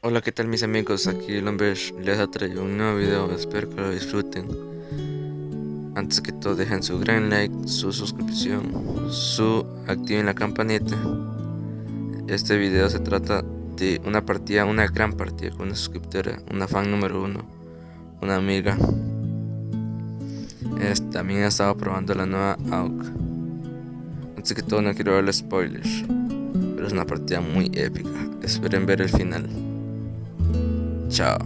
Hola, ¿qué tal mis amigos? Aquí TheLomber les ha traído un nuevo video, espero que lo disfruten. Antes que todo dejen su gran like, su suscripción, activen la campanita. Este video se trata de una partida, una gran partida con una suscriptora, una fan número 1, una amiga. También he estado probando la nueva AUG. Antes que todo no quiero darle spoilers, pero es una partida muy épica, esperen ver el final. Chao.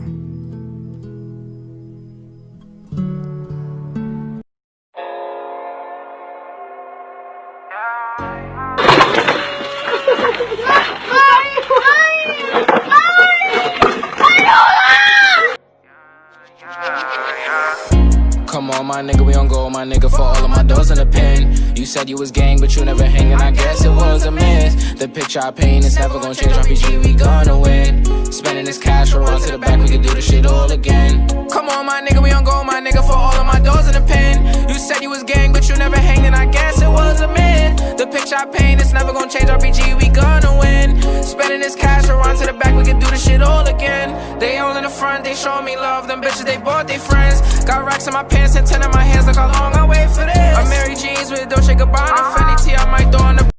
Come on, my nigga, we on go, my nigga, for all of my doors in the pen. You said you was gang, but you never hanging, I guess it was a myth. The picture I paint is never gonna change, RPG, we gonna win. Spending this cash, we'll run to the back, we can do this shit all again. Come on, my nigga, we on go, my nigga, for all of my doors in the pen. You said you was gang, but you never hanging, I guess it was a myth. The picture I paint is never gonna change, RPG, we gonna win. Spending this cash, we'll run to the back, we can do this shit all again. They all in the front, they show me love, them bitches, they bought their friends. Got racks in my pants and 10 in my hands, look how long I wait for this. I'm Mary jeans with Dolce Gabbana, Fendi T, I might throw on the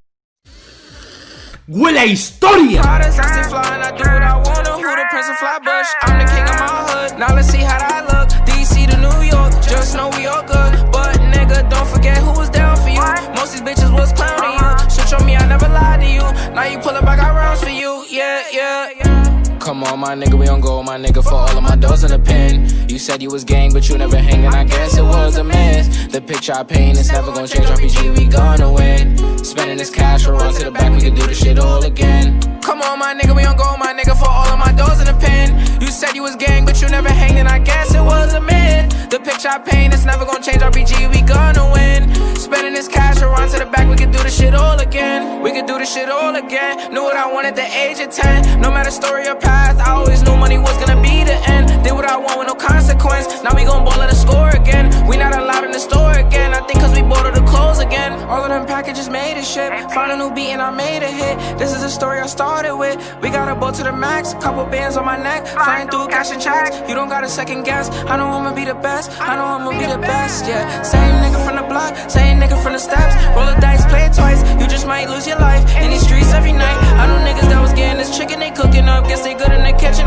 ¡Huele a historia! I stay flying, I do what I wanna. Who the prince of Flatbush? I'm the king of my hood. Now let's see how that look. DC to New York, just know we all good. But nigga, don't forget who was down for you. Most these bitches was clowning you. Switch on me, I never lied to you. Now you pull up, I got rounds for you. Yeah, yeah, yeah. Come on, my nigga, we on go, my nigga, for all of my doors in the pen. You said you was gang, but you never hanging, I guess it was a myth. The picture I paint is never gonna change, RPG, we gonna win. Spending this cash, we'll run to the back, we can do this shit all again. Come on, my nigga, we on go, my nigga, for all of my doors in the pen. You said you was gang, but you never hanging, I guess it was a myth. The picture I paint is never gonna change, RPG, we gonna win. Spending this cash, we'll run to the back, we can do this shit all again. We can do this shit all again. Knew what I wanted at the age of 10. No matter story or path, I always knew money was gonna be the end. Did what I want with no consequence. Now we gon' ball at the score again. We not allowed in the store again. I think cause we bought all the clothes again. All of them packages made a shit. Found a new beat and I made a hit. This is the story I started with. We got a boat to the max. Couple bands on my neck. Flying through cash and checks. You don't gotta second guess. I know I'ma be the best. I know I'ma be the best, yeah. Same nigga from the block. Same nigga from the steps. Roll the dice, play it twice. You just might lose your life in these streets every night. I know niggas that was getting this chicken they cooking up. Guess they good in the kitchen.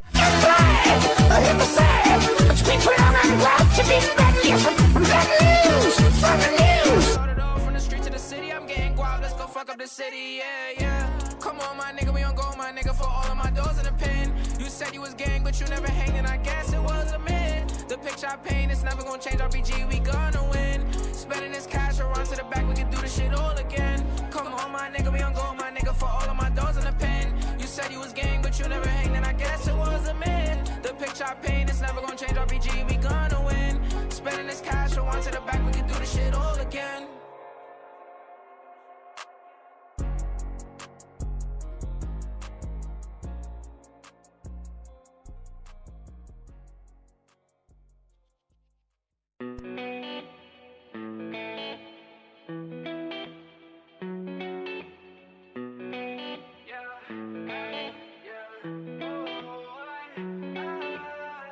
From the street to the city, I'm getting guap. Let's go fuck up the city, yeah, yeah. Come on, my nigga, we on go, my nigga, for all of my doors in the pen. You said you was gang, but you never hanging, I guess it was a myth. The picture I paint is never gonna change, RPG, we gonna win. Spending this cash, we'll run to the back, we can do this shit all again. Come on, my nigga, we on go, my nigga, for all of my doors in the pen. You said you was gang, but you never hanging, I guess it was a myth. The picture I paint is never gonna change, RPG, we gonna win. Spending this cash, we'll run to the back, we can do this shit all again.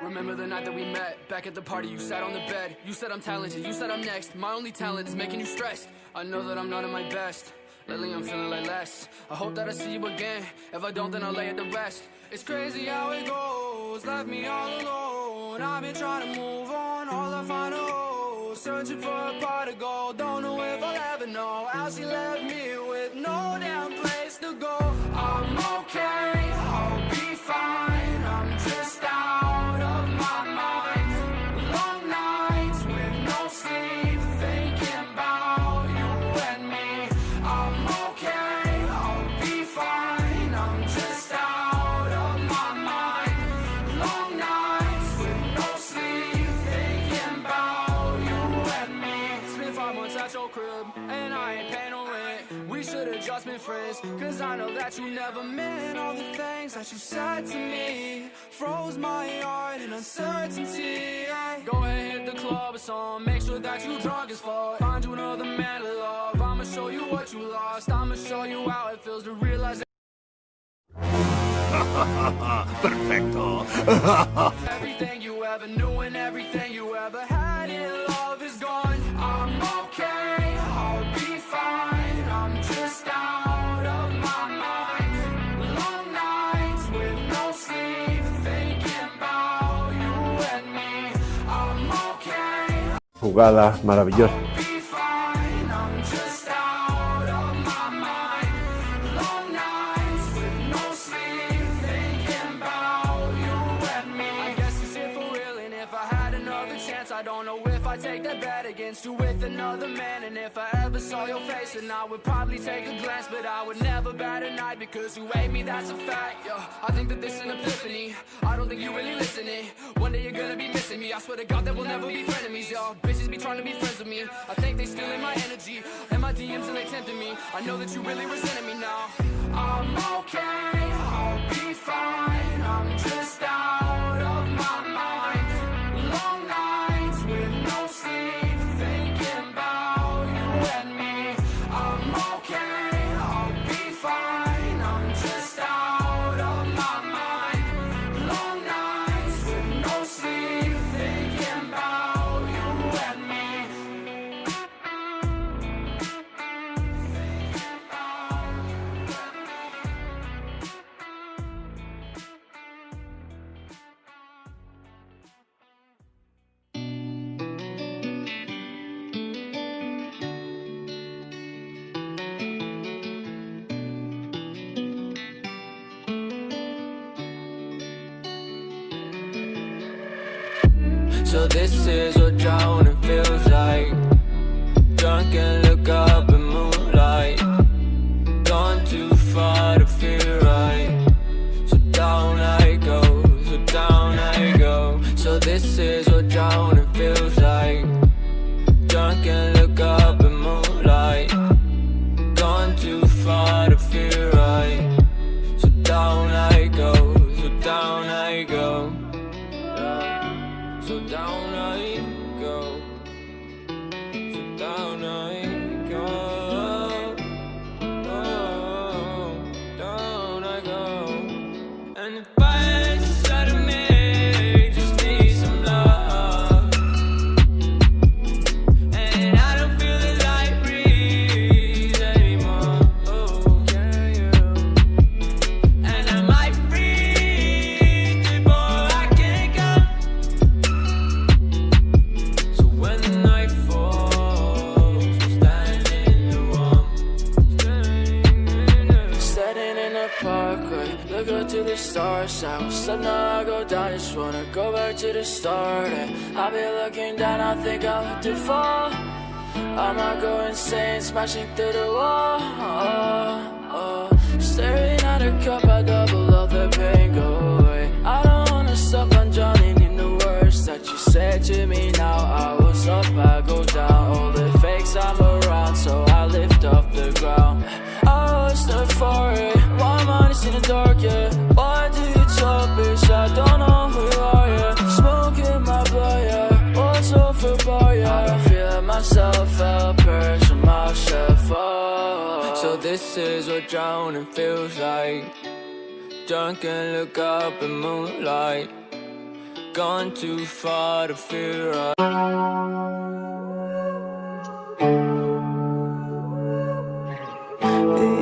Remember the night that we met, back at the party, you sat on the bed. You said I'm talented, you said I'm next. My only talent is making you stressed. I know that I'm not at my best. Lately I'm feeling like less. I hope that I see you again. If I don't, then I'll lay at the rest. It's crazy how it goes, left me all alone. I've been trying to move on, all I find are searching for a pot of gold. Don't know if I'll ever know how she left me with no damn place to go. I'm okay, I'll be fine. I'm just out of my mind. Long nights with no sleep, thinking about you and me. I'm okay, I'll be fine. I'm just out of my mind. Long nights with no sleep, thinking about you and me. Spent 5 months at your crib, and I ain't paying no rent. We should've just been friends, cause I know that you never meant all the things that you said to me. Froze my heart in uncertainty. Go ahead, hit the club or something. Make sure that you drunk as fuck. Find you another man to love. I'ma show you what you lost. I'ma show you how it feels to realize Perfecto. Everything you ever knew and everything you ever had in love is gone. I'm okay, I'll be fine. I'm just out of my mind. Long nights with no sleep, thinking about you and me. I'm okay, Jugada maravillosa. I'll be fine. I'm just out of my mind. Long nights with no sleep, thinking about you and me. I guess it's it for real, and if I had another chance, I don't know if I'd take that bet against you with another man. And if I ever saw your face, then I would probably take a glance, but I would never bat an eye because you hate me, that's a fact. Yeah, I think that this is an epiphany. I don't think you really listening. One day you're gonna be missing me. I swear to God that we'll never be frenemies. Y'all bitches be trying to be friends with me. I think they stealing my energy and my DMs and they tempting me. I know that you really resenting me now. I'm okay, I'll be fine. I'm just out of my mind. Long nights with no sleep, thinking about you and me. I'm okay, I'll be fine. I'm just out of my mind. Long nights with no sleep, thinking about you and me. So this is what drowning feels like. Drunk and look up in moonlight. Gone too far to feel right. So down I go, so down I go. So this is what drowning feels like. Drunk and look up in moonlight. Gone too far to feel right. So down I go, so down I go. So down I go, so down I go, oh, down I go. And the fire inside of me just needs some love. And I don't feel the light breeze anymore, oh, yeah, yeah. And I might breathe before I can come. So when the night falls, I'm standing in the parkway, look up to the stars. I was up now, I go down, just wanna go back to the start. And I'll be looking down, I think I'll hit the fall. I might go insane, smashing through the wall. Staring at a cup, I double up the pain, go away. I don't wanna stop, I'm drowning in the words that you said to me. Now I was up, I go down, all the fakes I'm around, so I lift off the ground. I was there for it, my mind is in the dark, yeah. Why do you talk, bitch? I don't know who you are, yeah. Smoking my blood, yeah. What's over bar, yeah. I don't feel like myself, a person, my chef, oh. So this is what drowning feels like. Drunk and look up in moonlight. Gone too far to feel right. The